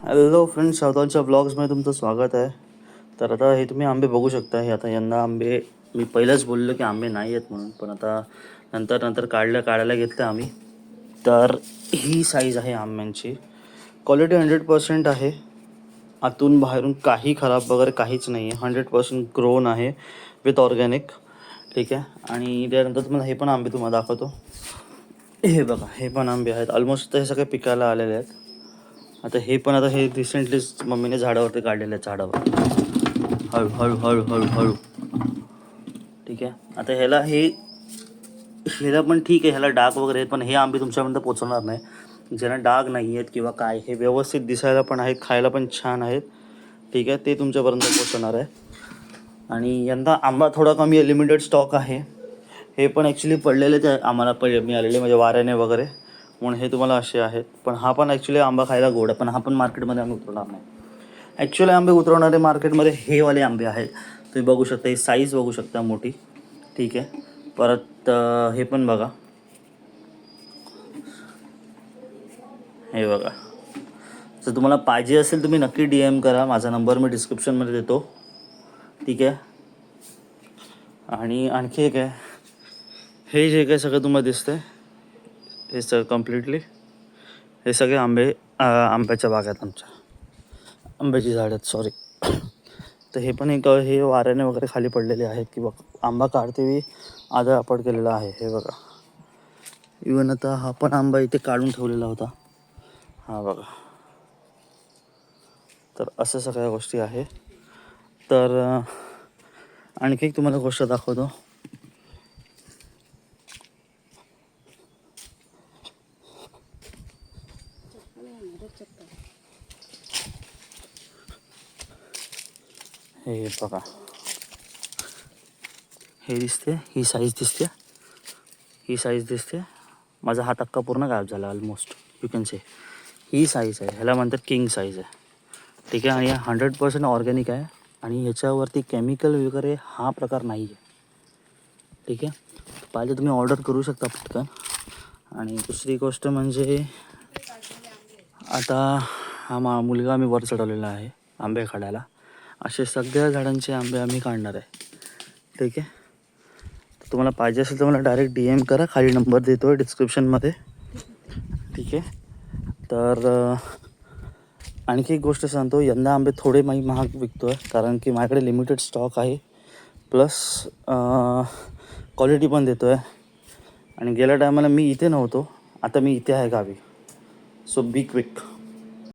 Hello friends, सावधानच्या ब्लॉग्समध्ये तुमचं स्वागत आहे. तर आता हे तुम्ही आंबे बघू शकता. हे आता यंदा आंबे मी पहिलंच बोललो की आंबे नाही आहेत म्हणून, पण आता नंतर काढायला घेतलं आम्ही. तर ही साईज आहे आंब्यांची. क्वालिटी 100% आहे. आतून बाहेरून काही खराब वगैरे काहीच नाही आहे. 100% ग्रोन आहे विथ ऑर्गॅनिक. ठीक आहे. आणि त्यानंतर तुम्हाला हे पण आंबे तुम्हाला दाखवतो. हे बघा, हे पण आंबे आहेत. ऑलमोस्ट हे सगळे पिकायला आलेले आहेत. आता हे रिसेंटलीच मम्मीने झाडावरती काढलेले आहेत झाडावर. हळू. ठीक आहे. आता ह्याला पण ठीक आहे, ह्याला डाग वगैरे आहेत, पण हे आंबे तुमच्यापर्यंत पोचवणार नाही. ज्यांना डाग नाही आहेत किंवा काय, हे व्यवस्थित दिसायला पण आहेत, खायला पण छान आहेत. ठीक आहे, ते तुमच्यापर्यंत पोचवणार आहे. आणि यंदा आंबा थोडा कमी आहे, लिमिटेड स्टॉक आहे. हे पण ॲक्च्युली पडलेलेच आहे आम्हाला मिळालेले, म्हणजे वाऱ्याने वगैरे, म्हणून हे तुम्हाला असे आहेत. पण हा पण ॲक्च्युली आंबा खायला गोड आहे, पण हा पण मार्केटमध्ये आम्ही उतरवणार नाही. ॲक्च्युली आंबे उतरवणारे मार्केटमध्ये हे वाले आंबे आहेत. तुम्ही बघू शकता, ही साईज बघू शकता मोठी. ठीक आहे. परत हे पण बघा, हे बघा. जर तुम्हाला पाहिजे असेल तुम्ही नक्की DM करा. माझा नंबर मी डिस्क्रिप्शनमध्ये देतो. ठीक आहे. आणि आणखी एक आहे, हे जे काय सगळं तुम्हाला दिसतंय, हे सगळं कम्प्लिटली हे सगळे आंब्याच्या बागात आमच्या आंब्याची झाड आहेत, सॉरी. तर हे पण हे वाऱ्याने वगैरे खाली पडलेले आहेत, की बघ आंबा काढतेवेळी आदळ आपट केलेला आहे. हे बघा, इवन आता हा पण आंबा इथे काढून ठेवलेला होता, हा बघा. तर असं सगळ्या गोष्टी आहे. तर आणखी एक तुम्हाला गोष्ट दाखवतो. हे बघा, हे दिसते, ही साईज दिसते. माझा हात अक्का पूर्ण गायब झाला almost, you can say. He size आहे, ह्याला म्हणतात किंग साईज आहे. ठीक आहे. आणि 100% ऑर्गॅनिक आहे, आणि ह्याच्यावरती केमिकल वगैरे हा प्रकार नाही आहे. ठीक आहे. पाहिजे तुम्ही ऑर्डर करू शकता पटकन. आणि दुसरी गोष्ट म्हणजे, आता हा मुलगा आम्ही वर चढवलेला आहे आंबे काढायला. असे सगळ्या झाडांचे आंबे आम्ही काढणार आहे. ठीक आहे. तुम्हाला पाहिजे असेल तर मला डायरेक्ट DM करा, खाली नंबर देतो आहे डिस्क्रिप्शनमध्ये. ठीक आहे. तर आणखी एक गोष्ट सांगतो, यंदा आंबे थोडे महाग विकतो आहे, कारण की माझ्याकडे लिमिटेड स्टॉक आहे, प्लस क्वालिटी पण देतो आहे. आणि गेल्या टायमाला मी इथे नव्हतो, आता मी इथे आहे गावी. So be quick.